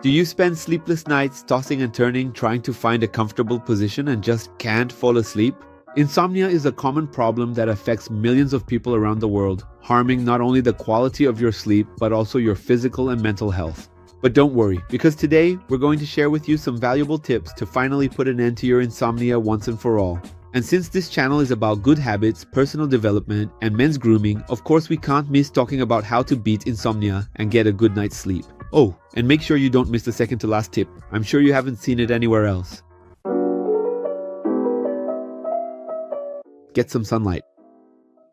Do you spend sleepless nights tossing and turning trying to find a comfortable position and just can't fall asleep? Insomnia is a common problem that affects millions of people around the world, harming not only the quality of your sleep but also your physical and mental health. But don't worry, because today we're going to share with you some valuable tips to finally put an end to your insomnia once and for all. And since this channel is about good habits, personal development, and men's grooming, of course we can't miss talking about how to beat insomnia and get a good night's sleep. Oh, and make sure you don't miss the second to last tip. I'm sure you haven't seen it anywhere else. Get some sunlight.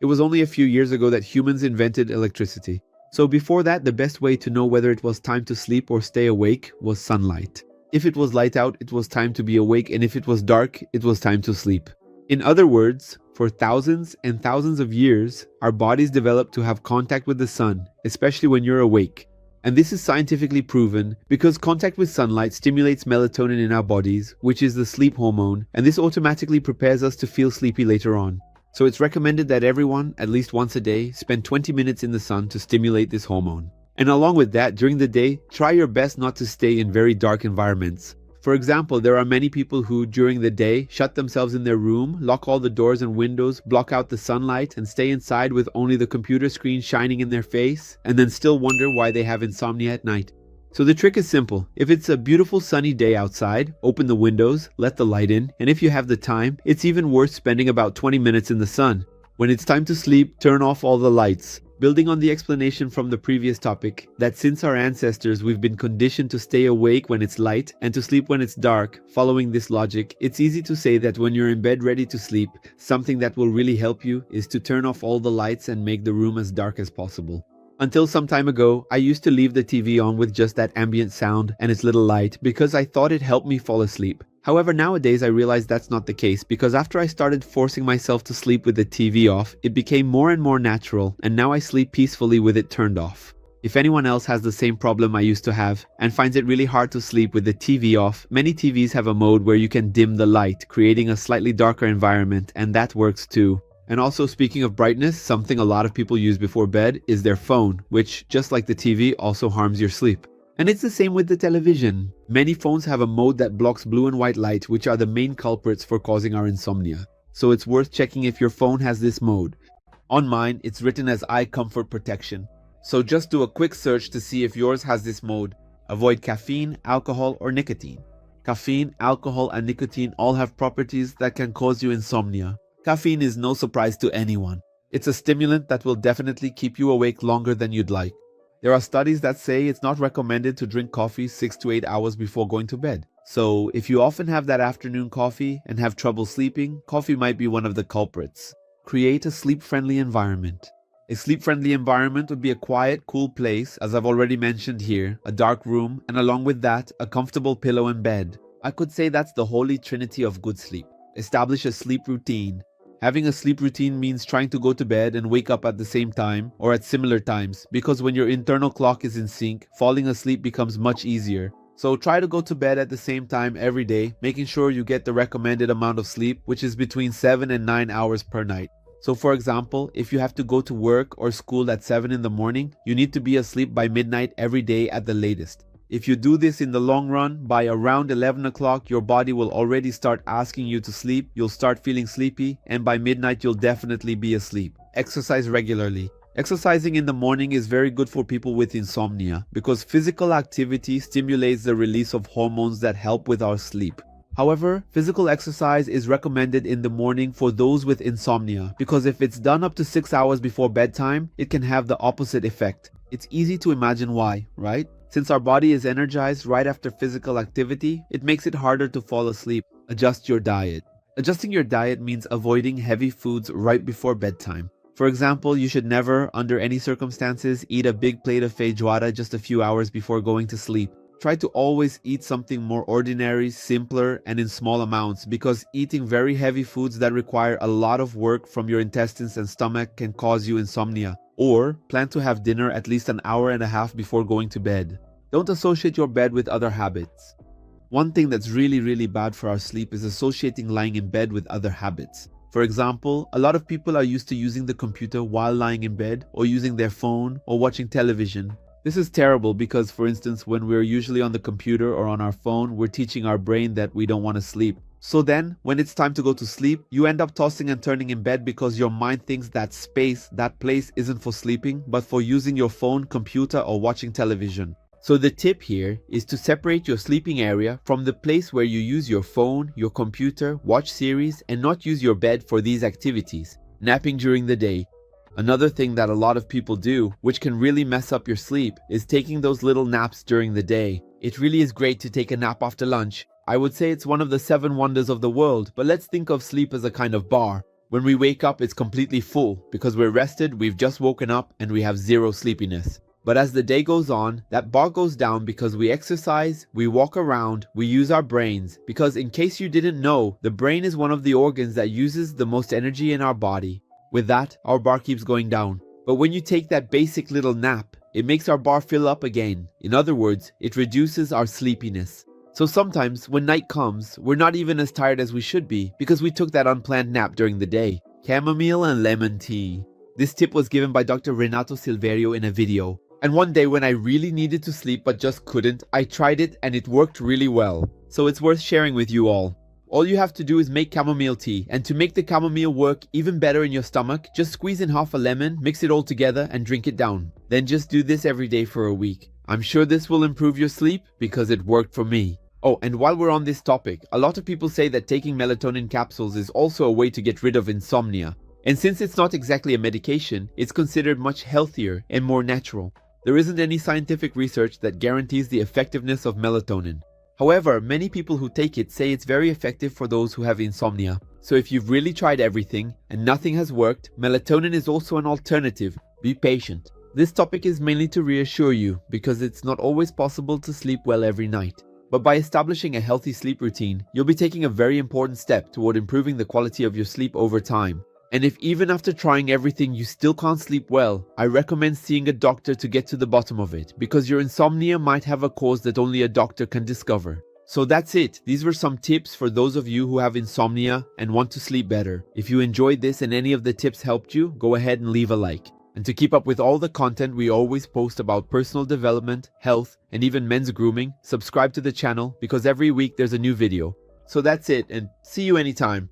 It was only a few years ago that humans invented electricity. So before that, the best way to know whether it was time to sleep or stay awake was sunlight. If it was light out, it was time to be awake, and if it was dark, it was time to sleep. In other words, for thousands and thousands of years, our bodies developed to have contact with the sun, especially when you're awake. And this is scientifically proven because contact with sunlight stimulates melatonin in our bodies, which is the sleep hormone, and this automatically prepares us to feel sleepy later on. So it's recommended that everyone, at least once a day, spend 20 minutes in the sun to stimulate this hormone. And along with that, during the day, try your best not to stay in very dark environments. For example, there are many people who, during the day, shut themselves in their room, lock all the doors and windows, block out the sunlight, and stay inside with only the computer screen shining in their face, and then still wonder why they have insomnia at night. So the trick is simple. If it's a beautiful sunny day outside, open the windows, let the light in, and if you have the time, it's even worth spending about 20 minutes in the sun. When it's time to sleep, turn off all the lights. Building on the explanation from the previous topic, that since our ancestors we've been conditioned to stay awake when it's light and to sleep when it's dark, following this logic, it's easy to say that when you're in bed ready to sleep, something that will really help you is to turn off all the lights and make the room as dark as possible. Until some time ago, I used to leave the TV on with just that ambient sound and its little light because I thought it helped me fall asleep. However, nowadays I realize that's not the case because after I started forcing myself to sleep with the TV off, it became more and more natural, and now I sleep peacefully with it turned off. If anyone else has the same problem I used to have and finds it really hard to sleep with the TV off, many TVs have a mode where you can dim the light, creating a slightly darker environment, and that works too. And also, speaking of brightness, something a lot of people use before bed is their phone, which, just like the TV, also harms your sleep. And it's the same with the television. Many phones have a mode that blocks blue and white light, which are the main culprits for causing our insomnia. So it's worth checking if your phone has this mode. On mine, it's written as eye comfort protection. So just do a quick search to see if yours has this mode. Avoid caffeine, alcohol, or nicotine. Caffeine, alcohol, and nicotine all have properties that can cause you insomnia. Caffeine is no surprise to anyone. It's a stimulant that will definitely keep you awake longer than you'd like. There are studies that say it's not recommended to drink coffee 6 to 8 hours before going to bed. So if you often have that afternoon coffee and have trouble sleeping, coffee might be one of the culprits. Create a sleep-friendly environment. A sleep-friendly environment would be a quiet, cool place, as I've already mentioned here, a dark room, and along with that, a comfortable pillow and bed. I could say that's the holy trinity of good sleep. Establish a sleep routine. Having a sleep routine means trying to go to bed and wake up at the same time or at similar times, because when your internal clock is in sync, falling asleep becomes much easier. So try to go to bed at the same time every day, making sure you get the recommended amount of sleep, which is between 7 and 9 hours per night. So for example, if you have to go to work or school at 7 in the morning, you need to be asleep by midnight every day at the latest. If you do this in the long run, by around 11 o'clock, your body will already start asking you to sleep, you'll start feeling sleepy, and by midnight you'll definitely be asleep. Exercise regularly. Exercising in the morning is very good for people with insomnia because physical activity stimulates the release of hormones that help with our sleep. However, physical exercise is recommended in the morning for those with insomnia because if it's done up to 6 hours before bedtime, it can have the opposite effect. It's easy to imagine why, right? Since our body is energized right after physical activity, it makes it harder to fall asleep. Adjust your diet. Adjusting your diet means avoiding heavy foods right before bedtime. For example, you should never, under any circumstances, eat a big plate of feijoada just a few hours before going to sleep. Try to always eat something more ordinary, simpler, and in small amounts because eating very heavy foods that require a lot of work from your intestines and stomach can cause you insomnia. Or plan to have dinner at least an hour and a half before going to bed. Don't associate your bed with other habits. One thing that's really bad for our sleep is associating lying in bed with other habits. For example, a lot of people are used to using the computer while lying in bed or using their phone or watching television. This is terrible because, for instance, when we're usually on the computer or on our phone, we're teaching our brain that we don't want to sleep. So then, when it's time to go to sleep, you end up tossing and turning in bed because your mind thinks that space, that place isn't for sleeping, but for using your phone, computer, or watching television. So the tip here is to separate your sleeping area from the place where you use your phone, your computer, watch series, and not use your bed for these activities. Napping during the day. Another thing that a lot of people do, which can really mess up your sleep, is taking those little naps during the day. It really is great to take a nap after lunch. I would say it's one of the 7 wonders of the world, but let's think of sleep as a kind of bar. When we wake up, it's completely full because we're rested, we've just woken up, and we have zero sleepiness. But as the day goes on, that bar goes down because we exercise, we walk around, we use our brains. Because in case you didn't know, the brain is one of the organs that uses the most energy in our body. With that, our bar keeps going down. But when you take that basic little nap, it makes our bar fill up again. In other words, it reduces our sleepiness. So sometimes, when night comes, we're not even as tired as we should be because we took that unplanned nap during the day. Chamomile and lemon tea. This tip was given by Dr. Renato Silverio in a video. And one day when I really needed to sleep but just couldn't, I tried it and it worked really well. So it's worth sharing with you all. All you have to do is make chamomile tea, and to make the chamomile work even better in your stomach, just squeeze in half a lemon, mix it all together and drink it down. Then just do this every day for a week. I'm sure this will improve your sleep because it worked for me. Oh, and while we're on this topic, a lot of people say that taking melatonin capsules is also a way to get rid of insomnia. And since it's not exactly a medication, it's considered much healthier and more natural. There isn't any scientific research that guarantees the effectiveness of melatonin. However, many people who take it say it's very effective for those who have insomnia. So if you've really tried everything and nothing has worked, melatonin is also an alternative. Be patient. This topic is mainly to reassure you because it's not always possible to sleep well every night. But by establishing a healthy sleep routine, you'll be taking a very important step toward improving the quality of your sleep over time. And if even after trying everything you still can't sleep well, I recommend seeing a doctor to get to the bottom of it, because your insomnia might have a cause that only a doctor can discover. So that's it. These were some tips for those of you who have insomnia and want to sleep better. If you enjoyed this and any of the tips helped you, go ahead and leave a like. And to keep up with all the content we always post about personal development, health, and even men's grooming, subscribe to the channel because every week there's a new video. So that's it, and see you anytime.